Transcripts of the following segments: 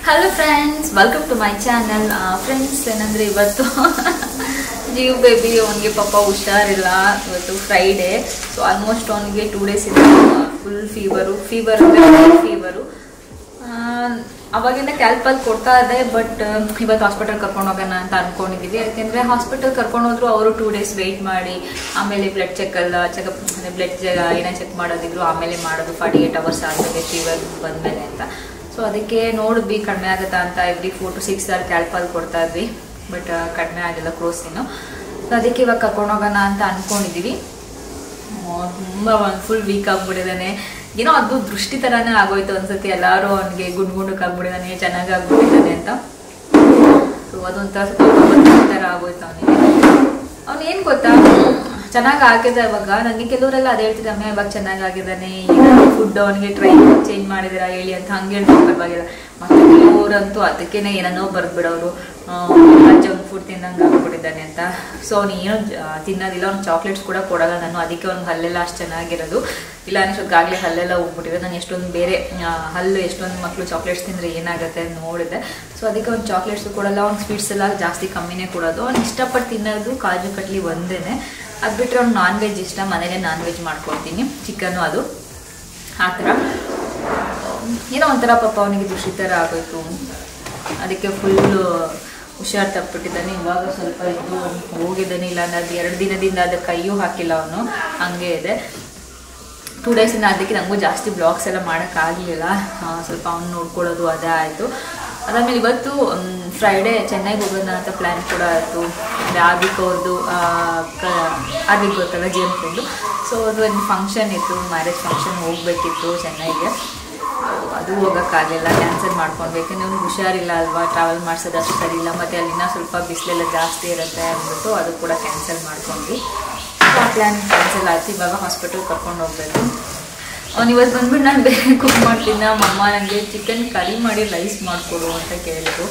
Hello friends, welcome to my channel. Friends, ಏನಂದ್ರೆ ಇವತ್ತು ಜೀವ್ baby ಅವನಿಗೆ ಪಾಪ ಹುಷಾರಿಲ್ಲ. ಇವತ್ತು ಫ್ರೈಡೆ, ಸೊ ಆಲ್ಮೋಸ್ಟ್ ಅವನಿಗೆ 2 days ಇದೆ ಫುಲ್ ಫೀವರ್ ಅವಾಗಿಂದ ಕ್ಯಾಲ್ಪಲ್ ಕೊಡ್ತಾ ಇದೆ. ಬಟ್ ಇವತ್ತು ಹಾಸ್ಪಿಟಲ್ ಕರ್ಕೊಂಡು ಹೋಗೋಣ ಅಂತ ಅನ್ಕೊಂಡಿದ್ದೀವಿ. ಯಾಕೆಂದ್ರೆ ಹಾಸ್ಪಿಟಲ್ ಕರ್ಕೊಂಡು ಹೋದ್ರು ಅವರು 2 days ವೆಯ್ಟ್ ಮಾಡಿ ಆಮೇಲೆ ಬ್ಲಡ್ ಚೆಕಪ್ ಬ್ಲಡ್ ಏನೇ ಚೆಕ್ ಮಾಡೋದಿದ್ರು ಆಮೇಲೆ ಮಾಡೋದು 48 hours ಆದಮೇಲೆ ಫೀವರ್ ಬಂದಮೇಲೆ ಅಂತ. ಸೊ ಅದಕ್ಕೆ ನೋಡಿದ್ವಿ ಕಡಿಮೆ ಆಗುತ್ತಾ ಅಂತ. ಎವ್ರಿ 4 to 6 hours ಕ್ಯಾಲ್ಪಲ್ ಕೊಡ್ತಾ ಇದ್ವಿ, ಬಟ್ ಕಡಿಮೆ ಆಗಿಲ್ಲ ಕ್ರೋಸಿನು. ಸೊ ಅದಕ್ಕೆ ಇವಾಗ ಕರ್ಕೊಂಡು ಹೋಗೋಣ ಅಂತ ಅನ್ಕೊಂಡಿದ್ದೀವಿ. ತುಂಬ ಫುಲ್ ವೀಕ್ ಆಗ್ಬಿಟ್ಟಿದ್ದಾನೆ. ಏನೋ ಅದು ದೃಷ್ಟಿ ಥರನೇ ಆಗೋಯ್ತು ಅನ್ಸುತ್ತೆ. ಎಲ್ಲರೂ ಅವನಿಗೆ ಗುಂಡಕ್ಕಾಗ್ಬಿಟ್ಟಿದ್ದಾನೆ, ಚೆನ್ನಾಗಿ ಆಗ್ಬಿಟ್ಟಿದ್ದಾನೆ ಅಂತ. ಸೊ ಅದೊಂಥರ ಥರ ಆಗೋಯ್ತು ಅವನಿಗೆ. ಏನು ಗೊತ್ತಾ, ಚೆನ್ನಾಗಿ ಆಗಿದೆ ಇವಾಗ. ನನಗೆ ಕೆಲವರೆಲ್ಲ ಅದೇ ಹೇಳ್ತಿದ್ದಮ್ಮ, ಇವಾಗ ಚೆನ್ನಾಗಿ ಆಗಿದ್ದಾನೆ, ಫುಡ್ ಅವನಿಗೆ ಚೇಂಜ್ ಮಾಡಿದಿರಾ ಹೇಳಿ ಅಂತ ಹಂಗೆ ಹೇಳ್ಬೇಕು ಪರವಾಗಿಲ್ಲ. ಮತ್ತೆ ಕೆಲವರಂತೂ ಅದಕ್ಕೇನೆ ಏನೋ ಬರ್ದ್ಬಿಡೋರು, ಜಂಕ್ ಫುಡ್ ತಿನ್ನಂಗೆ ಆಗ್ಬಿಟ್ಟಿದ್ದಾನೆ ಅಂತ. ಸೊ ಅವ್ನು ಏನೋ ತಿನ್ನೋದಿಲ್ಲ, ಅವ್ನು ಚಾಕ್ಲೇಟ್ಸ್ ಕೂಡ ಕೊಡಲ್ಲ ನಾನು. ಅದಕ್ಕೆ ಅವ್ನಿಗೆ ಹಲ್ಲೆಲ್ಲ ಅಷ್ಟು ಚೆನ್ನಾಗಿರೋದು ಇಲ್ಲ. ಅನಿಸೋದಾಗಲೇ ಹಲ್ಲೆಲ್ಲ ಹೋಗ್ಬಿಟ್ಟಿದೆ. ನಾನು ಎಷ್ಟೊಂದು ಬೇರೆ ಹಲ್ಲು ಎಷ್ಟೊಂದು ಮಕ್ಕಳು ಚಾಕ್ಲೇಟ್ಸ್ ತಿಂದರೆ ಏನಾಗುತ್ತೆ ಅಂತ ನೋಡಿದೆ. ಸೊ ಅದಕ್ಕೆ ಅವ್ನು ಚಾಕ್ಲೇಟ್ಸು ಕೊಡಲ್ಲ, ಅವ್ನು ಸ್ವೀಟ್ಸ್ ಎಲ್ಲ ಜಾಸ್ತಿ ಕಮ್ಮಿನೇ ಕೊಡೋದು. ಅವ್ನು ಇಷ್ಟಪಟ್ಟು ತಿನ್ನೋದು ಕಾಜು ಕಟ್ಲಿ ಒಂದೇ. ಅದು ಬಿಟ್ಟರೆ ಅವ್ನು ನಾನ್ ವೆಜ್ ಇಷ್ಟ, ಮನೇಲೆ ನಾನ್ ವೆಜ್ ಮಾಡ್ಕೊಡ್ತೀನಿ, ಚಿಕನ್ನು ಅದು ಆ ಥರ. ಏನೋ ಒಂಥರ ಪಾಪ ಅವನಿಗೆ ದೃಷ್ಟಿ ಥರ ಆಗೋಯ್ತು. ಅದಕ್ಕೆ ಫುಲ್ಲು ಹುಷಾರು ತಪ್ಪಿಟ್ಟಿದ್ದಾನೆ. ಇವಾಗ ಸ್ವಲ್ಪ ಇದು ಹೋಗಿದ್ದಾನೆ. ಇಲ್ಲ ಅನ್ನೋದು 2 ದಿನದಿಂದ ಅದಕ್ಕೆ ಕೈಯೂ ಹಾಕಿಲ್ಲ ಅವನು, ಹಂಗೆ ಇದೆ. 2 days ಅದಕ್ಕೆ ನನಗೂ ಜಾಸ್ತಿ ಬ್ಲಾಗ್ಸ್ ಎಲ್ಲ ಮಾಡೋಕ್ಕಾಗಲಿಲ್ಲ. ಸ್ವಲ್ಪ ಅವ್ನು ನೋಡ್ಕೊಳ್ಳೋದು ಅದೇ ಆಯಿತು. ಅದಾದಮೇಲೆ ಇವತ್ತು ಫ್ರೈಡೇ ಚೆನ್ನೈಗೆ ಹೋಗೋಣ ಅಂತ ಪ್ಲ್ಯಾನ್ ಕೂಡ ಆಯಿತು. ಆರ್ವಿಕ್ ಅವ್ರದ್ದು ಆರ್ವಿಕ್ ಗೊತ್ತಲ್ಲ ಜಿ ಎಮ್ ಫ್ರೆಂಡು. ಸೊ ಅದು ಒಂದು ಫಂಕ್ಷನ್ ಇತ್ತು, ಮ್ಯಾರೇಜ್ ಫಂಕ್ಷನ್ ಹೋಗಬೇಕಿತ್ತು ಚೆನ್ನೈಗೆ. ಅದು ಹೋಗೋಕ್ಕಾಗಲಿಲ್ಲ, ಕ್ಯಾನ್ಸಲ್ ಮಾಡ್ಕೊಂಡು. ಯಾಕೆಂದರೆ ಅವ್ನಿಗೆ ಹುಷಾರಿಲ್ಲ ಅಲ್ವಾ, ಟ್ರಾವೆಲ್ ಮಾಡಿಸೋದು ಅಷ್ಟು ಸರಿ ಇಲ್ಲ. ಮತ್ತು ಅಲ್ಲಿನ ಸ್ವಲ್ಪ ಬಿಸಿಲೆಲ್ಲ ಜಾಸ್ತಿ ಇರುತ್ತೆ ಅಂದ್ಬಿಟ್ಟು ಅದು ಕೂಡ ಕ್ಯಾನ್ಸಲ್ ಮಾಡ್ಕೊಂಡ್ವಿ. ಆ ಪ್ಲ್ಯಾನ್ ಕ್ಯಾನ್ಸಲ್ ಆಯಿತು. ಇವಾಗ ಹಾಸ್ಪಿಟಲ್ ಕರ್ಕೊಂಡು ಹೋಗಬೇಕು. ಅವ್ನು ಇವತ್ತು ಬಂದ್ಬಿಟ್ಟು ನಾನು ಬೇರೆ ಕುಕ್ ಮಾಡ್ತೀನಿ. ನಮ್ಮಮ್ಮ ನನಗೆ ಚಿಕನ್ ಕರಿ ಮಾಡಿ ರೈಸ್ ಮಾಡಿಕೊಡು ಅಂತ ಕೇಳಿದ್ರು.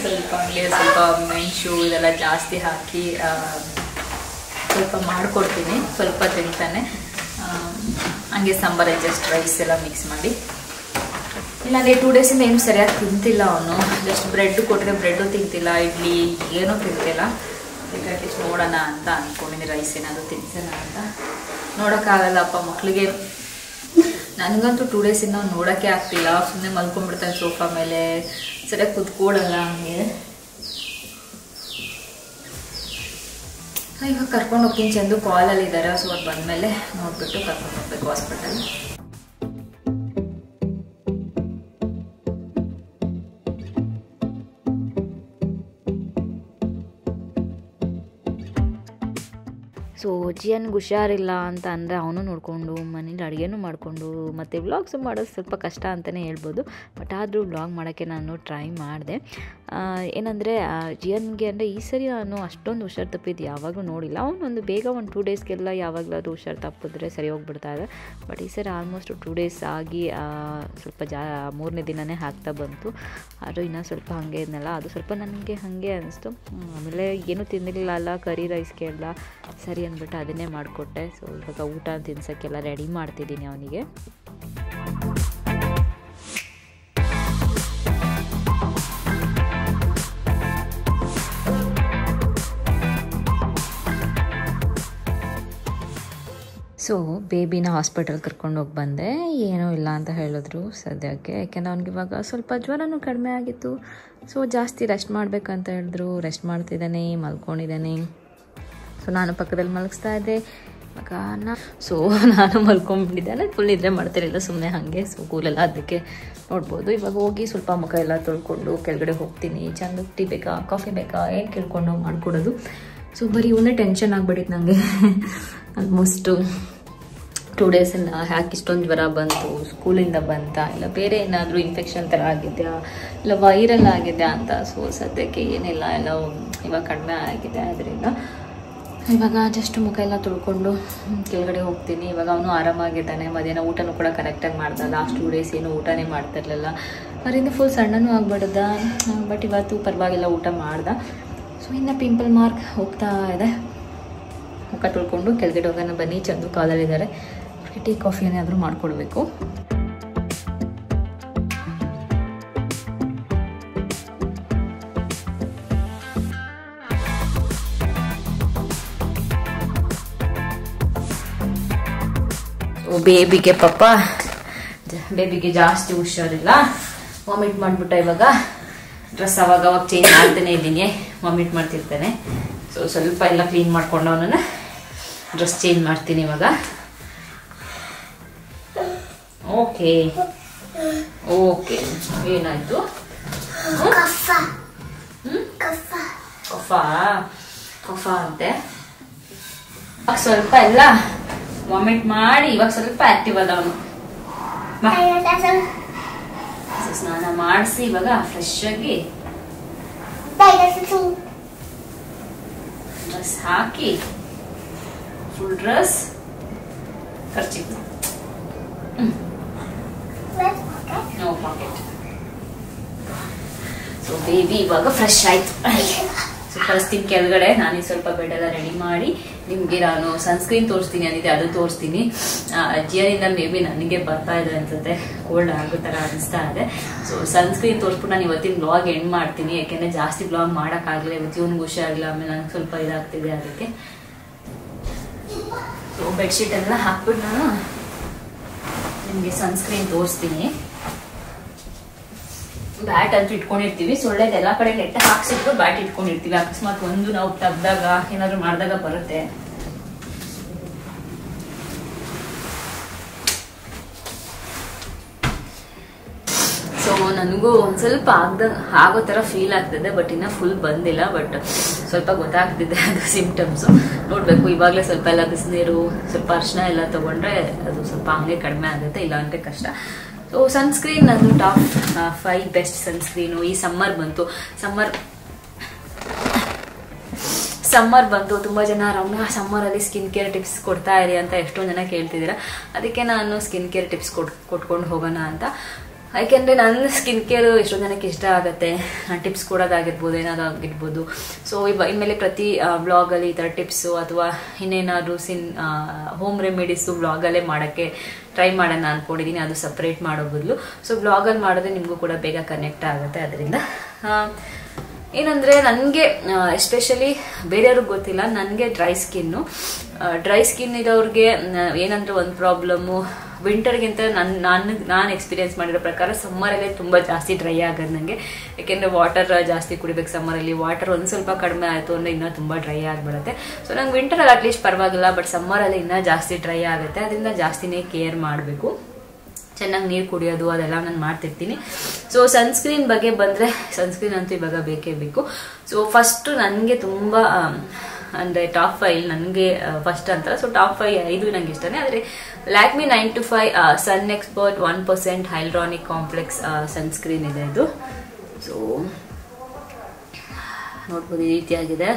ಸ್ವಲ್ಪ ಮೆಣಸು ಇದೆಲ್ಲ ಜಾಸ್ತಿ ಹಾಕಿ ಸ್ವಲ್ಪ ಮಾಡಿಕೊಡ್ತೀನಿ. ಸ್ವಲ್ಪ ತಿಂತಾನೆ. ಹಂಗೆ ಸಾಂಬಾರು ಜಸ್ಟ್ ರೈಸ್ ಎಲ್ಲ ಮಿಕ್ಸ್ ಮಾಡಿ. ಇಲ್ಲಾಂದರೆ 2 days ಏನು ಸರಿಯಾಗಿ ತಿಂತಿಲ್ಲ ಅವನು. ಜಸ್ಟ್ ಬ್ರೆಡ್ ಕೊಟ್ಟರೆ ಬ್ರೆಡ್ಡು ತಿಂತಿಲ್ಲ, ಇಡ್ಲಿ ಏನೂ ತಿಂತಿಲ್ಲ. ಅಟ್ಲೀಸ್ಟ್ ನೋಡೋಣ ಅಂತ ಅಂದ್ಕೊಂಡಿದ್ದೀನಿ, ರೈಸ್ ಏನಾದರೂ ತಿನ್ಸೋಣ ಅಂತ. ನೋಡೋಕ್ಕಾಗಲ್ಲಪ್ಪ ಮಕ್ಕಳಿಗೆ. ನನಗಂತೂ 2 days ಅವ್ನು ನೋಡೋಕ್ಕೆ ಆಗ್ತಿಲ್ಲ. ಸುಮ್ಮನೆ ಮಲ್ಕೊಂಡ್ಬಿಡ್ತಾನೆ ಸೋಫಾ ಮೇಲೆ, ಸರಿಯಾಗಿ ಕುತ್ಕೊಳ್ಳಲ್ಲ. ಹಂಗೆ ಇವಾಗ ಕರ್ಕೊಂಡು ಹೋಗ್ತೀನಿ. ಚಂದು ಕಾಲಲ್ಲಿದ್ದಾರೆ. ಸೊ ಅವ್ರು ಬಂದಮೇಲೆ ನೋಡಿಬಿಟ್ಟು ಕರ್ಕೊಂಡು ಹೋಗ್ಬೇಕು ಹಾಸ್ಪಿಟಲ್. ಸೊ ಜಿಯನ್ಗೆ ಹುಷಾರಿಲ್ಲ ಅಂತ ಅಂದರೆ ಅವನು ನೋಡಿಕೊಂಡು ಮನೇಲಿ ಅಡುಗೆನೂ ಮಾಡಿಕೊಂಡು ಮತ್ತು ವ್ಲಾಗ್ಸು ಮಾಡೋದು ಸ್ವಲ್ಪ ಕಷ್ಟ ಅಂತಲೇ ಹೇಳ್ಬೋದು. ಬಟ್ ಆದರೂ ವ್ಲಾಗ್ ಮಾಡೋಕ್ಕೆ ನಾನು ಟ್ರೈ ಮಾಡಿದೆ. ಏನಂದರೆ ಜಿಯನ್ಗೆ ಅಂದರೆ ಈ ಸರಿ ನಾನು ಅಷ್ಟೊಂದು ಹುಷಾರು ತಪ್ಪಿದ್ದು ಯಾವಾಗಲೂ ನೋಡಿಲ್ಲ. ಅವನೊಂದು ಬೇಗ 1-2 daysಗೆಲ್ಲ ಯಾವಾಗಲಾದ್ರೂ ಹುಷಾರು ತಪ್ಪಿದ್ರೆ ಸರಿ ಹೋಗ್ಬಿಡ್ತಾ ಇದೆ. ಬಟ್ ಈ ಸರಿ ಆಲ್ಮೋಸ್ಟ್ 2 days ಆಗಿ ಸ್ವಲ್ಪ 3ನೇ ದಿನವೇ ಆಗ್ತಾ ಬಂತು. ಆದರೂ ಇನ್ನೂ ಸ್ವಲ್ಪ ಹಾಗೆ ಇದನ್ನೆಲ್ಲ ಅದು ಸ್ವಲ್ಪ ನನಗೆ ಹಾಗೆ ಅನಿಸ್ತು. ಆಮೇಲೆ ಏನೂ ತಿಂದಿರಲಿಲ್ಲ ಅಲ್ಲ, ಕರಿ ರೈಸ್ಗೆ ಎಲ್ಲ ಸರಿ ಅಂದ್ಬಿಟ್ಟು ಅದನ್ನೇ ಮಾಡಿಕೊಟ್ಟೆ. ಸೊ ಇವಾಗ ಊಟ ತಿನ್ಸೋಕ್ಕೆಲ್ಲ ರೆಡಿ ಮಾಡ್ತಿದ್ದೀನಿ ಅವನಿಗೆ. ಸೊ ಬೇಬಿನ ಹಾಸ್ಪಿಟಲ್ ಕರ್ಕೊಂಡು ಹೋಗಿ ಬಂದೆ. ಏನೂ ಇಲ್ಲ ಅಂತ ಹೇಳಿದ್ರು ಸದ್ಯಕ್ಕೆ. ಯಾಕೆಂದರೆ ಅವ್ನಿಗೆ ಇವಾಗ ಸ್ವಲ್ಪ ಜ್ವರನೂ ಕಡಿಮೆ ಆಗಿತ್ತು. ಸೊ ಜಾಸ್ತಿ ರೆಸ್ಟ್ ಮಾಡಬೇಕಂತ ಹೇಳಿದ್ರು. ರೆಸ್ಟ್ ಮಾಡ್ತಿದ್ದಾನೆ, ಮಲ್ಕೊಂಡಿದ್ದಾನೆ. ಸೊ ನಾನು ಪಕ್ಕದಲ್ಲಿ ಮಲಗಿಸ್ತಾ ಇದ್ದೆ ಇವಾಗ. ನಾನು ಮಲ್ಕೊಂಡ್ಬಿಟ್ಟಿದ್ದೆ. ಫುಲ್ ನಿದ್ರೆ ಮಾಡ್ತಿರಲಿಲ್ಲ, ಸುಮ್ಮನೆ ಹಾಗೆ. ಸೊ ಕೂಲೆಲ್ಲ ಅದಕ್ಕೆ ನೋಡ್ಬೋದು. ಇವಾಗ ಹೋಗಿ ಸ್ವಲ್ಪ ಮುಖ ಎಲ್ಲ ತೊಳ್ಕೊಂಡು ಕೆಳಗಡೆ ಹೋಗ್ತೀನಿ. ಚಂದ ಟೀ ಬೇಕಾ ಕಾಫಿ ಬೇಕಾ ಏನು ಕೇಳ್ಕೊಂಡು ಮಾಡಿಕೊಡೋದು. ಸೊ ಬರೀ ಇವನ್ನೇ ಟೆನ್ಷನ್ ಆಗಿಬಿಟ್ಟಿತ್ತು ನನಗೆ. ಆಲ್ಮೋಸ್ಟು 2 days ಯಾಕೆ ಇಷ್ಟೊಂದು ಜ್ವರ ಬಂತು, ಸ್ಕೂಲಿಂದ ಬಂತ, ಇಲ್ಲ ಬೇರೆ ಏನಾದರೂ ಇನ್ಫೆಕ್ಷನ್ ಥರ ಆಗಿದೆಯಾ, ಇಲ್ಲ ವೈರಲ್ ಆಗಿದೆಯಾ ಅಂತ. ಸೊ ಸದ್ಯಕ್ಕೆ ಏನಿಲ್ಲ, ಎಲ್ಲ ಇವಾಗ ಕಡಿಮೆ ಆಗಿದೆ. ಅದರಿಂದ ಇವಾಗ ಜಸ್ಟ್ ಮುಖ ಎಲ್ಲ ತೊಳ್ಕೊಂಡು ಕೆಳಗಡೆ ಹೋಗ್ತೀನಿ. ಇವಾಗ ಅವನು ಆರಾಮಾಗಿದ್ದಾನೆ. ಮಧ್ಯಾಹ್ನ ಊಟನೂ ಕೂಡ ಕರೆಕ್ಟಾಗಿ ಮಾಡ್ದ. ಲಾಸ್ಟ್ 2 days ಏನು ಊಟನೇ ಮಾಡ್ತಿರ್ಲಿಲ್ಲ. ಅದರಿಂದ ಫುಲ್ ಸಣ್ಣನೂ ಆಗ್ಬಿಡ್ದ. ಬಟ್ ಇವತ್ತು ಪರವಾಗಿಲ್ಲ, ಊಟ ಮಾಡ್ದ. ಸೊ ಇನ್ನು ಪಿಂಪಲ್ ಮಾರ್ಕ್ ಹೋಗ್ತಾ ಇದೆ. ಮುಖ ತೊಳ್ಕೊಂಡು ಕೆಳಗಡೆ ಹೋಗೋಣ ಬನ್ನಿ. ಚಂದು ಕಾಲಲ್ಲಿದ್ದಾರೆ. ಟೀ ಕಾಫಿ ಏನಾದರೂ ಮಾಡಿಕೊಡ್ಬೇಕು. ಬೇಬಿಗೆ ಪಾಪ ಬೇಬಿಗೆ ಜಾಸ್ತಿ ಹುಷಾರಿಲ್ಲ, ವಾಮಿಟ್ ಮಾಡಿಬಿಟ್ಟ. ಇವಾಗ ಡ್ರೆಸ್ ಅವಾಗ ಚೇಂಜ್ ಮಾಡ್ತಾನೆ ಇದ್ದೀನಿ, ವಾಮಿಟ್ ಮಾಡ್ತಿರ್ತಾನೆ. ಸೊ ಸ್ವಲ್ಪ ಎಲ್ಲ ಕ್ಲೀನ್ ಮಾಡ್ಕೊಂಡು ಅವನನ್ನು ಡ್ರೆಸ್ ಚೇಂಜ್ ಮಾಡ್ತೀನಿ ಇವಾಗ. ಓಕೆ ಓಕೆ, ಏನಾಯ್ತು? ಕಫ ಅಂತೆ. ಸ್ವಲ್ಪ ಎಲ್ಲ ವಾಮಿಟ್ ಮಾಡಿ ಇವಾಗ ಸ್ವಲ್ಪ ಆಕ್ಟಿವ್ ಅದ ಅವನು. ಸ್ನಾನ ಮಾಡಿಸಿ ಇವಾಗ ಫ್ರೆಶ್ ಆಗಿ ಡ್ರೆಸ್ ಹಾಕಿ, ಫುಲ್ ಡ್ರೆಸ್ ಖರ್ಚಿಗೆ ನೋ ಪಾಕೆಟ್. ಸೊ ಬೇಬಿ ಇವಾಗ ಫ್ರೆಶ್ ಆಯ್ತು. ಸೊ ಕಳಿಸ್ತೀನಿ ಕೆಳಗಡೆ. ನಾನು ಸ್ವಲ್ಪ ಬೆಡ್ ಎಲ್ಲ ರೆಡಿ ಮಾಡಿ ನಿಮ್ಗೆ ನಾನು ಸನ್ಸ್ಕ್ರೀನ್ ತೋರಿಸ್ತೀನಿ ಅಂದಿದ್ದೆ, ಅದು ತೋರಿಸ್ತೀನಿ. ಜಿಯನಿಂದ ಮೇ ಬಿ ನನಗೆ ಬರ್ತಾ ಇದೆ ಅನ್ಸುತ್ತೆ, ಕೋಲ್ಡ್ ಆಗೋ ತರ ಅನಿಸ್ತಾ ಇದೆ. ಸೊ ಸನ್ಸ್ಕ್ರೀನ್ ತೋರಿಸ್ಬಿಟ್ಟು ನಾನು ಇವತ್ತಿನ ಬ್ಲಾಗ್ ಎಂಡ್ ಮಾಡ್ತೀನಿ, ಯಾಕೆಂದ್ರೆ ಜಾಸ್ತಿ ಬ್ಲಾಗ್ ಮಾಡೋಕ್ಕಾಗಲಿಲ್ಲ. ಇವತ್ತು ಇವನು ಹುಷಾರಿಲ್ಲ, ಆಮೇಲೆ ನನಗೆ ಸ್ವಲ್ಪ ಇದಾಗ್ತಿದೆ, ಅದಕ್ಕೆ. ಸೊ ಬೆಡ್ಶೀಟ್ ಎಲ್ಲ ಹಾಕ್ಬಿಟ್ಟು ನಾನು ನಿಮಗೆ ಸನ್ಸ್ಕ್ರೀನ್ ತೋರಿಸ್ತೀನಿ. ಬ್ಯಾಟ್ ಅಂತೂ ಇಟ್ಕೊಂಡಿರ್ತೀವಿ, ಸೊಳ್ಳೆದು ಎಲ್ಲ ಕಡೆ ನೆಟ್ಟ ಹಾಕ್ಸಿಟ್ಟು ಬ್ಯಾಟ್ ಇಟ್ಕೊಂಡಿರ್ತೀವಿ. ಅಕಸ್ಮಾತ್ ಒಂದು ನಾವು ತೆಗ್ದಾಗ ಏನಾದ್ರು ಮಾಡಿದಾಗ ಬರುತ್ತೆ. ಸೊ ನನಗೂ ಒಂದ್ ಸ್ವಲ್ಪ ಆಗೋ ತರ ಫೀಲ್ ಆಗ್ತದೆ, ಬಟ್ ಇನ್ನ ಫುಲ್ ಬಂದಿಲ್ಲ. ಬಟ್ ಸ್ವಲ್ಪ ಗೊತ್ತಾಗ್ತಿದೆ ಅದು ಸಿಂಪ್ಟಮ್ಸ್. ನೋಡ್ಬೇಕು. ಇವಾಗಲೇ ಸ್ವಲ್ಪ ಎಲ್ಲ ಬಿಸಿನೀರು, ಸ್ವಲ್ಪ ಅರ್ಶಿನ ಎಲ್ಲ ತಗೊಂಡ್ರೆ ಅದು ಸ್ವಲ್ಪ ಹಂಗೆ ಕಡಿಮೆ ಆಗುತ್ತೆ, ಇಲ್ಲ ಅಂದ್ರೆ ಕಷ್ಟ. ಸೊ ಸನ್ಸ್ಕ್ರೀನ್ ಅದು ಟಾಪ್ 5 ಬೆಸ್ಟ್ ಸನ್ಸ್ಕ್ರೀನು. ಈ ಸಮ್ಮರ್ ಬಂತು, ತುಂಬಾ ಜನ ರಮ್ಯಾ ಸಮ್ಮರ್ ಅಲ್ಲಿ ಸ್ಕಿನ್ ಕೇರ್ ಟಿಪ್ಸ್ ಕೊಡ್ತಾ ಇರಿ ಅಂತ ಎಷ್ಟೊಂದು ಜನ ಕೇಳ್ತಿದ್ದೀರಾ. ಅದಕ್ಕೆ ನಾನು ಸ್ಕಿನ್ ಕೇರ್ ಟಿಪ್ಸ್ ಕೊಟ್ಕೊಂಡು ಹೋಗೋಣ ಅಂತ. ಯಾಕೆಂದ್ರೆ ನನ್ನ ಸ್ಕಿನ್ ಕೇರ್ ಎಷ್ಟೊಂದು ಜನಕ್ಕೆ ಇಷ್ಟ ಆಗುತ್ತೆ. ಟಿಪ್ಸ್ ಕೊಡೋದಾಗಿರ್ಬೋದು, ಏನಾದ್ರು ಆಗಿರ್ಬೋದು. ಸೊ ಇನ್ಮೇಲೆ ಪ್ರತಿ ಬ್ಲಾಗಲ್ಲಿ ಈ ಥರ ಟಿಪ್ಸು ಅಥವಾ ಇನ್ನೇನಾದ್ರು ಹೋಮ್ ರೆಮಿಡೀಸು ಬ್ಲಾಗಲ್ಲೇ ಮಾಡೋಕ್ಕೆ ಟ್ರೈ ಮಾಡೋಣ ಅಂದ್ಕೊಂಡಿದ್ದೀನಿ. ಅದು ಸಪ್ರೇಟ್ ಮಾಡೋ ಬದಲು ಸೊ ಬ್ಲಾಗಲ್ಲಿ ಮಾಡಿದ್ರೆ ನಿಮಗೂ ಕೂಡ ಬೇಗ ಕನೆಕ್ಟ್ ಆಗುತ್ತೆ. ಅದರಿಂದ ಏನಂದರೆ ನನಗೆ ಎಸ್ಪೆಷಲಿ ಬೇರೆಯವ್ರಿಗೆ ಗೊತ್ತಿಲ್ಲ, ನನಗೆ ಡ್ರೈ ಸ್ಕಿನ್ ಇರೋರಿಗೆ ಏನಂದ್ರೆ ಒಂದು ಪ್ರಾಬ್ಲಮ್ಮು, ವಿಂಟರ್ಗಿಂತ ನಾನು ಎಕ್ಸ್ಪೀರಿಯನ್ಸ್ ಮಾಡಿರೋ ಪ್ರಕಾರ ಸಮ್ಮರಲ್ಲೇ ತುಂಬ ಜಾಸ್ತಿ ಡ್ರೈ ಆಗೋದು ನನಗೆ. ಯಾಕೆಂದರೆ ವಾಟರ್ ಜಾಸ್ತಿ ಕುಡಿಬೇಕು ಸಮ್ಮರಲ್ಲಿ. ವಾಟರ್ ಒಂದು ಸ್ವಲ್ಪ ಕಡಿಮೆ ಆಯಿತು ಅಂದರೆ ಇನ್ನೂ ತುಂಬ ಡ್ರೈ ಆಗಿಬಿಡುತ್ತೆ. ಸೊ ನಂಗೆ ವಿಂಟರಲ್ಲಿ ಅಟ್ಲೀಸ್ಟ್ ಪರವಾಗಿಲ್ಲ, ಬಟ್ ಸಮ್ಮರಲ್ಲಿ ಇನ್ನೂ ಜಾಸ್ತಿ ಡ್ರೈ ಆಗುತ್ತೆ. ಅದರಿಂದ ಜಾಸ್ತಿನೇ ಕೇರ್ ಮಾಡಬೇಕು. ಚೆನ್ನಾಗಿ ನೀರು ಕುಡಿಯೋದು ಅದೆಲ್ಲ ನಾನು ಮಾಡ್ತಿರ್ತೀನಿ. ಸೊ ಸನ್ಸ್ಕ್ರೀನ್ ಬಗ್ಗೆ ಬಂದರೆ, ಸನ್ಸ್ಕ್ರೀನ್ ಅಂತೂ ಇವಾಗ ಬೇಕೇ ಬೇಕು. ಸೊ ಫಸ್ಟು ನನಗೆ ತುಂಬ ಅಂದರೆ ಟಾಪ್ 5 ನನಗೆ ಫಸ್ಟ್ ಅಂತ. ಸೊ ಟಾಪ್ 5 ನಂಗೆ ಇಷ್ಟನೇ. ಆದರೆ ಲ್ಯಾಕ್ಮಿ 925 ಸನ್ ಎಕ್ಸ್ಪರ್ಟ್ 1% ಹೈಲ್ರಾನಿಕ್ ಕಾಂಪ್ಲೆಕ್ಸ್ ಸನ್ಸ್ಕ್ರೀನ್ ಇದೆ ಇದು. ಸೊ ನೋಡ್ಬೋದು ಈ ರೀತಿಯಾಗಿದೆ.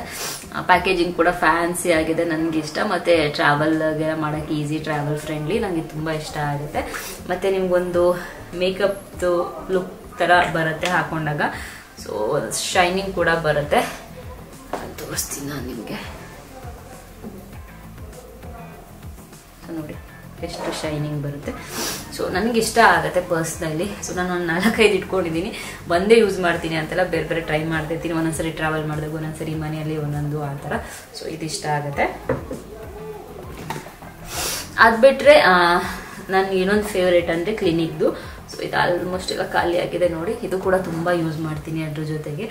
ಪ್ಯಾಕೇಜಿಂಗ್ ಕೂಡ ಫ್ಯಾನ್ಸಿ ಆಗಿದೆ, ನನಗೆ ಇಷ್ಟ. ಮತ್ತು ಟ್ರಾವೆಲ್ಗೆಲ್ಲ ಮಾಡೋಕ್ಕೆ ಈಸಿ, ಟ್ರಾವೆಲ್ ಫ್ರೆಂಡ್ಲಿ, ನನಗೆ ತುಂಬ ಇಷ್ಟ ಆಗುತ್ತೆ. ಮತ್ತು ನಿಮ್ಗೊಂದು ಮೇಕಪ್ದು ಲುಕ್ ಥರ ಬರುತ್ತೆ ಹಾಕೊಂಡಾಗ. ಸೊ ಶೈನಿಂಗ್ ಕೂಡ ಬರುತ್ತೆ. ತೋರಿಸ್ತೀನಿ ನಾನು ನಿಮಗೆ. ನೋಡಿ ಎಷ್ಟು ಶೈನಿಂಗ್ ಬರುತ್ತೆ. ಸೊ ನನಗೆ ಇಷ್ಟ ಆಗುತ್ತೆ ಪರ್ಸ್ನಲಿ. ಸೊ ನಾನು ಒಂದು 4-5 ಇಟ್ಕೊಂಡಿದ್ದೀನಿ. ಒಂದೇ ಯೂಸ್ ಮಾಡ್ತೀನಿ ಅಂತೆಲ್ಲ ಬೇರೆ ಬೇರೆ ಟ್ರೈ ಮಾಡ್ತಿರ್ತೀನಿ. ಒಂದೊಂದ್ಸರಿ ಟ್ರಾವೆಲ್ ಮಾಡಿದಾಗ, ಒಂದೊಂದ್ಸರಿ ಮನೆಯಲ್ಲಿ ಒಂದೊಂದು ಆ ಥರ. ಸೊ ಇದು ಇಷ್ಟ ಆಗುತ್ತೆ. ಅದು ಬಿಟ್ಟರೆ ನನ್ನ ಇನ್ನೊಂದು ಫೇವ್ರೇಟ್ ಅಂದರೆ ಕ್ಲಿನಿಕ್ದು. ಸೊ ಇದು ಆಲ್ಮೋಸ್ಟ್ ಎಲ್ಲ ಖಾಲಿ ಆಗಿದೆ ನೋಡಿ. ಇದು ಕೂಡ ತುಂಬ ಯೂಸ್ ಮಾಡ್ತೀನಿ. ಅದ್ರ ಜೊತೆಗೆ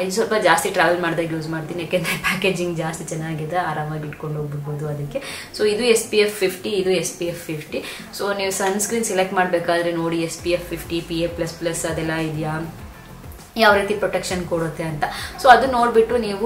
ಇದು ಸ್ವಲ್ಪ ಜಾಸ್ತಿ ಟ್ರಾವೆಲ್ ಮಾಡಿದಾಗ ಯೂಸ್ ಮಾಡ್ತೀನಿ, ಯಾಕೆಂದರೆ ಪ್ಯಾಕೇಜಿಂಗ್ ಜಾಸ್ತಿ ಚೆನ್ನಾಗಿದೆ, ಆರಾಮಾಗಿ ಇಟ್ಕೊಂಡು ಹೋಗ್ಬಿಡ್ಬೋದು ಅದಕ್ಕೆ. ಸೊ ಇದು SPF 50, ಇದು SPF 50. ಸೊ ನೀವು ಸನ್ಸ್ಕ್ರೀನ್ ಸೆಲೆಕ್ಟ್ ಮಾಡಬೇಕಾದ್ರೆ ನೋಡಿ SPF 50 PA++ ಅದೆಲ್ಲ ಇದೆಯಾ, ಯಾವ ರೀತಿ ಪ್ರೊಟೆಕ್ಷನ್ ಕೊಡುತ್ತೆ ಅಂತ. ಸೊ ಅದು ನೋಡಿಬಿಟ್ಟು ನೀವು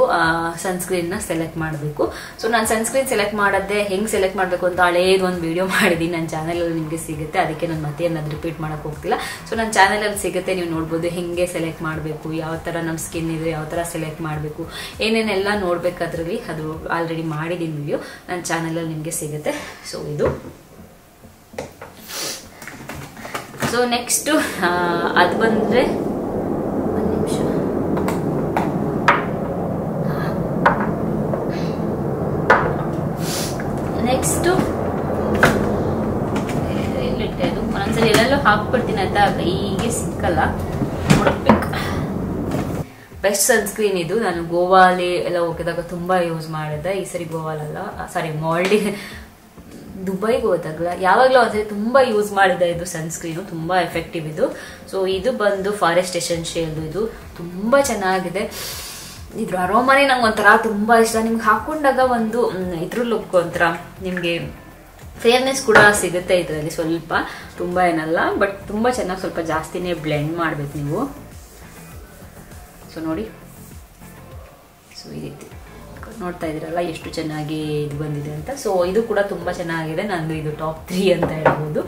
ಸನ್ಸ್ಕ್ರೀನ್ನ ಸೆಲೆಕ್ಟ್ ಮಾಡಬೇಕು. ಸೊ ನಾನು ಸನ್ಸ್ಕ್ರೀನ್ ಸೆಲೆಕ್ಟ್ ಮಾಡೋದೇ ಹೆಂಗೆ ಸೆಲೆಕ್ಟ್ ಮಾಡಬೇಕು ಅಂತ ಹಳೇದು ಒಂದು ವಿಡಿಯೋ ಮಾಡಿದ್ದೀನಿ, ನನ್ನ ಚಾನಲಲ್ಲಿ ನಿಮಗೆ ಸಿಗುತ್ತೆ. ಅದಕ್ಕೆ ನಾನು ಮತ್ತೆ ಅನ್ನೋದು ರಿಪೀಟ್ ಮಾಡೋಕ್ಕೆ ಹೋಗ್ತಿಲ್ಲ. ಸೊ ನನ್ನ ಚಾನಲಲ್ಲಿ ಸಿಗುತ್ತೆ, ನೀವು ನೋಡ್ಬೋದು ಹೆಂಗೆ ಸೆಲೆಕ್ಟ್ ಮಾಡಬೇಕು, ಯಾವ ಥರ ನಮ್ಮ ಸ್ಕಿನ್ ಇದೆ, ಯಾವ ಥರ ಸೆಲೆಕ್ಟ್ ಮಾಡಬೇಕು, ಏನೇನೆಲ್ಲ ನೋಡಬೇಕಾದ್ರಲ್ಲಿ ಅದು ಆಲ್ರೆಡಿ ಮಾಡಿದ್ದೀನಿ ವಿಡಿಯೋ, ನನ್ನ ಚಾನಲಲ್ಲಿ ನಿಮಗೆ ಸಿಗುತ್ತೆ. ಸೊ ಇದು. ಸೊ ನೆಕ್ಸ್ಟು ಅದು ಬಂದರೆ ನೆಕ್ಸ್ಟು ಎಲ್ಲಿಟ್ಟೆದು ಒಂದೊಂದ್ಸರಿ ಎಲ್ಲೆಲ್ಲೋ ಹಾಕ್ಬಿಡ್ತೀನಿ ಅಂತ ಕೈಗೆ ಸಿಕ್ಕಲ್ಲ, ನೋಡಬೇಕು. ಬೆಸ್ಟ್ ಸನ್ಸ್ಕ್ರೀನ್ ಇದು. ನಾನು ಗೋವಾಲಿ ಎಲ್ಲ ಹೋಗಿದಾಗ ತುಂಬ ಯೂಸ್ ಮಾಡಿದ್ದೆ. ಈ ಸರಿ ಗೋವಾಲಲ್ಲ, ಸಾರಿ ದುಬೈಗೆ ಹೋದಾಗಲ ಯಾವಾಗಲೂ ಒಂದ್ಸರಿ ತುಂಬ ಯೂಸ್ ಮಾಡಿದೆ ಇದು ಸನ್ಸ್ಕ್ರೀನು, ತುಂಬ ಎಫೆಕ್ಟಿವ್ ಇದು. ಸೊ ಇದು ಬಂದು ಫಾರೆಸ್ಟ್ ಎಸೆನ್ಷಿಯಲ್, ಇದು ತುಂಬ ಚೆನ್ನಾಗಿದೆ. ಇದ್ರ ಅರೋಮಾನೇ ನಂಗೆ ಒಂಥರ ತುಂಬ ಇಷ್ಟ. ನಿಮ್ಗೆ ಹಾಕೊಂಡಾಗ ಒಂದು ಇದ್ರ ಲುಕ್ ಒಂಥರ ನಿಮಗೆ ಫೇರ್ನೆಸ್ ಕೂಡ ಸಿಗುತ್ತೆ ಇದರಲ್ಲಿ, ಸ್ವಲ್ಪ ತುಂಬ ಏನಲ್ಲ, ಬಟ್ ತುಂಬ ಚೆನ್ನಾಗಿ ಸ್ವಲ್ಪ ಜಾಸ್ತಿನೇ ಬ್ಲೆಂಡ್ ಮಾಡಬೇಕು ನೀವು. ಸೊ ನೋಡಿ, ಸೊ ಈ ರೀತಿ ನೋಡ್ತಾ ಇದ್ದೀರಲ್ಲ ಎಷ್ಟು ಚೆನ್ನಾಗಿ ಇದು ಬಂದಿದೆ ಅಂತ. ಸೊ ಇದು ಕೂಡ ತುಂಬ ಚೆನ್ನಾಗಿದೆ, ನಂದು ಇದು ಟಾಪ್ 3 ಅಂತ ಹೇಳ್ಬೋದು.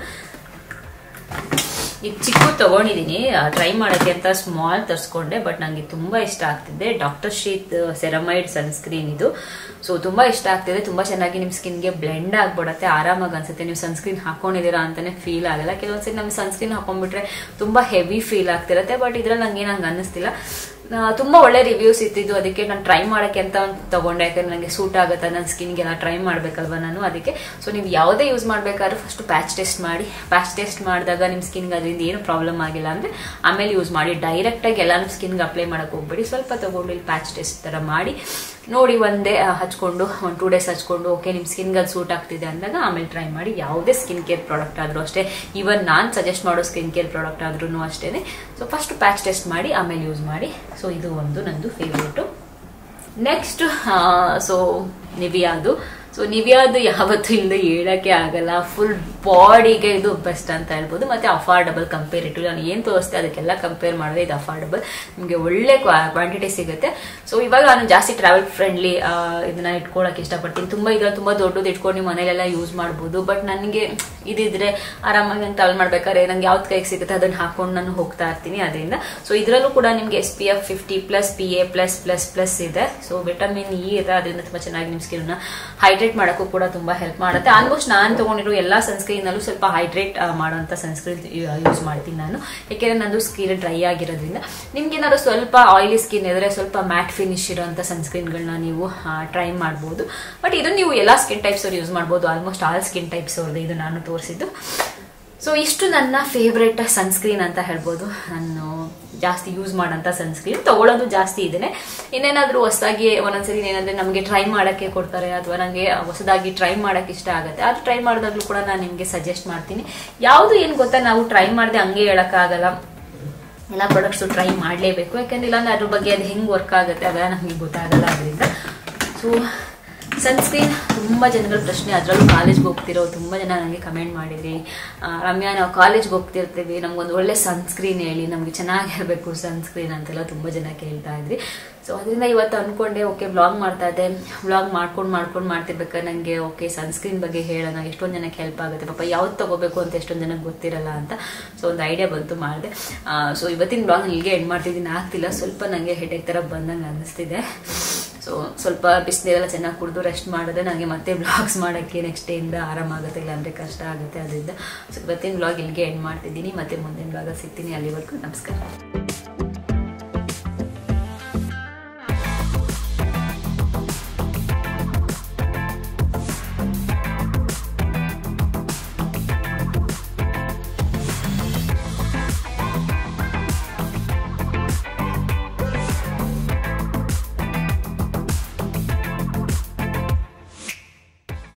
ಈಗ ಚಿಕ್ಕ ತಗೊಂಡಿದ್ದೀನಿ ಟ್ರೈ ಮಾಡೋಕ್ಕೆ ಅಂತ, ಸ್ಮಾಲ್ ತರಿಸ್ಕೊಂಡೆ, ಬಟ್ ನನಗೆ ತುಂಬ ಇಷ್ಟ ಆಗ್ತಿದೆ. ಡಾಕ್ಟರ್ ಶೀತ್ ಸೆರಮೈಡ್ ಸನ್ಸ್ಕ್ರೀನ್ ಇದು. ಸೊ ತುಂಬ ಇಷ್ಟ ಆಗ್ತಿದೆ, ತುಂಬ ಚೆನ್ನಾಗಿ ನಿಮ್ಮ ಸ್ಕಿನ್ಗೆ ಬ್ಲೆಂಡ್ ಆಗ್ಬಿಡುತ್ತೆ, ಆರಾಮಾಗಿ ಅನ್ಸುತ್ತೆ. ನೀವು ಸನ್ಸ್ಕ್ರೀನ್ ಹಾಕೊಂಡಿದ್ದೀರಾ ಅಂತಾನೆ ಫೀಲ್ ಆಗಲ್ಲ. ಕೆಲವೊಂದ್ಸರಿ ನಮ್ಗೆ ಸನ್ಸ್ಕ್ರೀನ್ ಹಾಕೊಂಡ್ಬಿಟ್ರೆ ತುಂಬ ಹೆವಿ ಫೀಲ್ ಆಗ್ತಿರುತ್ತೆ, ಬಟ್ ಇದ್ರಲ್ಲಿ ನಂಗೆ ನಂಗೆ ಅನ್ನಿಸ್ತಿಲ್ಲ. ತುಂಬ ಒಳ್ಳೆ ರಿವ್ಯೂಸ್ ಇತ್ತಿದ್ದು, ಅದಕ್ಕೆ ನಾನು ಟ್ರೈ ಮಾಡೋಕ್ಕೆ ಅಂತ ತಗೊಂಡೆ. ಯಾಕಂದ್ರೆ ನನಗೆ ಸೂಟ್ ಆಗುತ್ತಾ ನನ್ನ ಸ್ಕಿನ್ಗೆಲ್ಲ ಟ್ರೈ ಮಾಡಬೇಕಲ್ವ ನಾನು, ಅದಕ್ಕೆ. ಸೊ ನೀವು ಯಾವುದೇ ಯೂಸ್ ಮಾಡಬೇಕಾದ್ರೂ ಫಸ್ಟ್ ಪ್ಯಾಚ್ ಟೆಸ್ಟ್ ಮಾಡಿ. ಪ್ಯಾಚ್ ಟೆಸ್ಟ್ ಮಾಡಿದಾಗ ನಿಮ್ಮ ಸ್ಕಿನ್ಗೆ ಅದರಿಂದ ಏನು ಪ್ರಾಬ್ಲಮ್ ಆಗಿಲ್ಲ ಅಂದರೆ ಆಮೇಲೆ ಯೂಸ್ ಮಾಡಿ. ಡೈರೆಕ್ಟಾಗಿ ಎಲ್ಲ ನಿಮ್ಮ ಸ್ಕಿನ್ಗೆ ಅಪ್ಲೈ ಮಾಡೋಕೆ ಹೋಗ್ಬೇಡಿ. ಸ್ವಲ್ಪ ತಗೊಂಡು ಇಲ್ಲಿ ಪ್ಯಾಚ್ ಟೆಸ್ಟ್ ಥರ ಮಾಡಿ ನೋಡಿ, ಒಂದೇ ಹಚ್ಕೊಂಡು 1-2 ಡೇಸ್ ಹಚ್ಕೊಂಡು ಓಕೆ ನಿಮ್ಮ ಸ್ಕಿನ್ಗೆ ಅದು ಸೂಟ್ ಆಗ್ತಿದೆ ಅಂದಾಗ ಆಮೇಲೆ ಟ್ರೈ ಮಾಡಿ. ಯಾವುದೇ ಸ್ಕಿನ್ ಕೇರ್ ಪ್ರಾಡಕ್ಟ್ ಆದರೂ ಅಷ್ಟೇ, ಈವನ್ ನಾನು ಸಜೆಸ್ಟ್ ಮಾಡೋ ಸ್ಕಿನ್ ಕೇರ್ ಪ್ರಾಡಕ್ಟ್ ಆದ್ರೂ ಅಷ್ಟೇ. ಸೊ ಫಸ್ಟ್ ಪ್ಯಾಚ್ ಟೆಸ್ಟ್ ಮಾಡಿ ಆಮೇಲೆ ಯೂಸ್ ಮಾಡಿ. ಸೊ ಇದು ಒಂದು ನಂದು ಫೇವ್ರೇಟು. ನೆಕ್ಸ್ಟ್ ಸೊ ನಿವಿಯಾದು. ಸೊ ನಿವಿಯಾದು ಯಾವತ್ತೂ ಇಲ್ಲದೆ ಹೇಳೋಕ್ಕೆ ಆಗಲ್ಲ, ಫುಲ್ ಬಾಡಿಗೆ ಇದು ಬೆಸ್ಟ್ ಅಂತ ಹೇಳ್ಬೋದು. ಮತ್ತು ಅಫೋರ್ಡಬಲ್ ಕಂಪೇರಿಟಿವ್, ನಾನು ಏನು ತೋರಿಸ್ತೆ ಅದಕ್ಕೆಲ್ಲ ಕಂಪೇರ್ ಮಾಡಿದ್ರೆ ಇದು ಅಫೋರ್ಡಬಲ್, ನಿಮಗೆ ಒಳ್ಳೆ ಕ್ವಾಂಟಿಟಿ ಸಿಗುತ್ತೆ. ಸೊ ಇವಾಗ ನಾನು ಜಾಸ್ತಿ ಟ್ರಾವೆಲ್ ಫ್ರೆಂಡ್ಲಿ ಇದನ್ನ ಇಟ್ಕೊಳ್ಳೋಕೆ ಇಷ್ಟಪಡ್ತೀನಿ. ತುಂಬ ಇದ್ರಲ್ಲಿ ತುಂಬ ದೊಡ್ಡದು ಇಟ್ಕೊಂಡು ನೀವು ಮನೇಲೆಲ್ಲ ಯೂಸ್ ಮಾಡ್ಬೋದು. ಬಟ್ ನನಗೆ ಇದಿದ್ರೆ ಆರಾಮಾಗಿ ನಾನು ಟ್ರಾವೆಲ್ ಮಾಡ್ಬೇಕಾದ್ರೆ ನಂಗೆ ಯಾವ್ದು ಕೈಗೆ ಸಿಗುತ್ತೆ ಅದನ್ನು ಹಾಕೊಂಡು ನಾನು ಹೋಗ್ತಾ ಇರ್ತೀನಿ. ಅದರಿಂದ ಸೊ ಇದರಲ್ಲೂ ಕೂಡ ನಿಮಗೆ SPF 50+ PA+++ ಇದೆ. ಸೊ ವಿಟಮಿನ್ ಇ ಇದೆ, ಅದರಿಂದ ತುಂಬ ಚೆನ್ನಾಗಿ ನಿಮ್ಮ ಸ್ಕಿನ್ನ ಹೈಡ್ರೇಟ್ ಮಾಡೋಕ್ಕೂ ಕೂಡ ತುಂಬ ಹೆಲ್ಪ್ ಮಾಡುತ್ತೆ. ಆಲ್ಮೋಸ್ಟ್ ನಾನು ತಗೊಂಡಿರೋ ಎಲ್ಲ ಸನ್ಸ್ಕ್ರೀನಲ್ಲೂ ಸ್ವಲ್ಪ ಹೈಡ್ರೇಟ್ ಮಾಡೋಂಥ ಸನ್ಸ್ಕ್ರೀನ್ ಯೂಸ್ ಮಾಡ್ತೀನಿ ನಾನು, ಯಾಕೆಂದರೆ ನಂದು ಸ್ಕಿನ್ ಡ್ರೈ ಆಗಿರೋದ್ರಿಂದ. ನಿಮ್ಗೇನಾದ್ರು ಸ್ವಲ್ಪ ಆಯಿಲಿ ಸ್ಕಿನ್ ಇದ್ರೆ ಸ್ವಲ್ಪ ಮ್ಯಾಟ್ ಫಿನಿಶ್ ಇರೋಂಥ ಸನ್ಸ್ಕ್ರೀನ್ಗಳನ್ನ ನೀವು ಟ್ರೈ ಮಾಡ್ಬೋದು. ಬಟ್ ಇದು ನೀವು ಎಲ್ಲ ಸ್ಕಿನ್ ಟೈಪ್ಸ್ ಅವ್ರು ಯೂಸ್ ಮಾಡ್ಬೋದು, ಆಲ್ಮೋಸ್ಟ್ ಆಲ್ ಸ್ಕಿನ್ ಟೈಪ್ಸ್ ಅವ್ರದ್ದು ಇದು ನಾನು ತೋರಿಸಿದ್ದು. ಸೊ ಇಷ್ಟು ನನ್ನ ಫೇವ್ರೆಟ್ ಸನ್ಸ್ಕ್ರೀನ್ ಅಂತ ಹೇಳ್ಬೋದು. ನಾನು ಜಾಸ್ತಿ ಯೂಸ್ ಮಾಡೋಂಥ ಸನ್ಸ್ಕ್ರೀನ್ ತಗೊಳ್ಳೋದು ಜಾಸ್ತಿ ಇದ್ದೇನೆ. ಇನ್ನೇನಾದರೂ ಹೊಸದಾಗಿ ಒಂದೊಂದ್ಸರಿ ಏನಂದರೆ ನಮಗೆ ಟ್ರೈ ಮಾಡೋಕ್ಕೆ ಕೊಡ್ತಾರೆ, ಅಥವಾ ನನಗೆ ಹೊಸದಾಗಿ ಟ್ರೈ ಮಾಡೋಕ್ಕೆ ಇಷ್ಟ ಆಗುತ್ತೆ, ಅದು ಟ್ರೈ ಮಾಡಿದಾಗಲೂ ಕೂಡ ನಾನು ನಿಮಗೆ ಸಜೆಸ್ಟ್ ಮಾಡ್ತೀನಿ. ಯಾವುದು ಏನು ಗೊತ್ತಾ, ನಾವು ಟ್ರೈ ಮಾಡಿದೆ ಹಂಗೆ ಹೇಳೋಕ್ಕಾಗಲ್ಲ, ಎಲ್ಲ ಪ್ರಾಡಕ್ಟ್ಸು ಟ್ರೈ ಮಾಡಲೇಬೇಕು. ಯಾಕೆಂದ್ರೆ ಇಲ್ಲಾಂದ್ರೆ ಅದ್ರ ಬಗ್ಗೆ ಅದು ಹೆಂಗೆ ವರ್ಕ್ ಆಗುತ್ತೆ ಅವೆಲ್ಲ ನಮಗೆ ಗೊತ್ತಾಗಲ್ಲ. ಅದರಿಂದ ಸೊ ಸನ್ಸ್ಕ್ರೀನ್ ತುಂಬ ಜನಗಳ ಪ್ರಶ್ನೆ, ಅದರಲ್ಲೂ ಕಾಲೇಜ್ಗೆ ಹೋಗ್ತಿರೋ ತುಂಬ ಜನ ನನಗೆ ಕಮೆಂಟ್ ಮಾಡಿದ್ರಿ, ರಮ್ಯಾ ನಾವು ಕಾಲೇಜ್ಗೆ ಹೋಗ್ತಿರ್ತೀವಿ, ನಮ್ಗೊಂದು ಒಳ್ಳೆ ಸನ್ಸ್ಕ್ರೀನ್ ಹೇಳಿ, ನಮಗೆ ಚೆನ್ನಾಗಿರಬೇಕು ಸನ್ಸ್ಕ್ರೀನ್ ಅಂತೆಲ್ಲ ತುಂಬ ಜನ ಕೇಳ್ತಾ ಇದ್ರಿ. ಸೊ ಅದರಿಂದ ಇವತ್ತು ಅಂದ್ಕೊಂಡೆ ಓಕೆ ವ್ಲಾಗ್ ಮಾಡ್ತಾ ಇದ್ದೆ, ವ್ಲಾಗ್ ಮಾಡ್ಕೊಂಡು ಮಾಡ್ತಿರ್ಬೇಕಾದ್ರೆ ನನಗೆ ಓಕೆ ಸನ್ಸ್ಕ್ರೀನ್ ಬಗ್ಗೆ ಹೇಳೋಣ, ಎಷ್ಟೊಂದು ಜನಕ್ಕೆ ಹೆಲ್ಪ್ ಆಗುತ್ತೆ, ಪಾಪ ಯಾವ್ದು ತಗೋಬೇಕು ಅಂತ ಎಷ್ಟೊಂದು ಜನಕ್ಕೆ ಗೊತ್ತಿರಲ್ಲ ಅಂತ. ಸೊ ಒಂದು ಐಡಿಯಾ ಬಂತು, ಮಾಡಿದೆ. ಸೊ ಇವತ್ತಿನ ವ್ಲಾಗ್ ಇಲ್ಲಿಗೆ ಎಂಡ್ ಮಾಡ್ತಿದ್ದೀನಿ, ಆಗ್ತಿಲ್ಲ, ಸ್ವಲ್ಪ ನನಗೆ ಹೆಡೇಕ್ ಥರ ಬಂದಂಗೆ ಅನ್ನಿಸ್ತಿದೆ. ಸೊ ಸ್ವಲ್ಪ ಬಿಸಿನೀರೆಲ್ಲ ಚೆನ್ನಾಗಿ ಕುಡಿದು ರೆಸ್ಟ್ ಮಾಡಿದ್ರೆ ನನಗೆ ಮತ್ತೆ ವ್ಲಾಗ್ಸ್ ಮಾಡೋಕ್ಕೆ ನೆಕ್ಸ್ಟ್ ಡೇಯಿಂದ ಆರಾಮಾಗುತ್ತೆ, ಇಲ್ಲಾಂದರೆ ಕಷ್ಟ ಆಗುತ್ತೆ. ಅದರಿಂದ ಸೊ ಇವತ್ತಿನ ವ್ಲಾಗ್ ಇಲ್ಲಿಗೆ ಎಂಡ್ ಮಾಡ್ತಿದ್ದೀನಿ, ಮತ್ತೆ ಮುಂದಿನ ವ್ಲಾಗಲ್ಲಿ ಸಿಗ್ತೀನಿ. ಅಲ್ಲಿವರೆಗೂ ನಮಸ್ಕಾರ.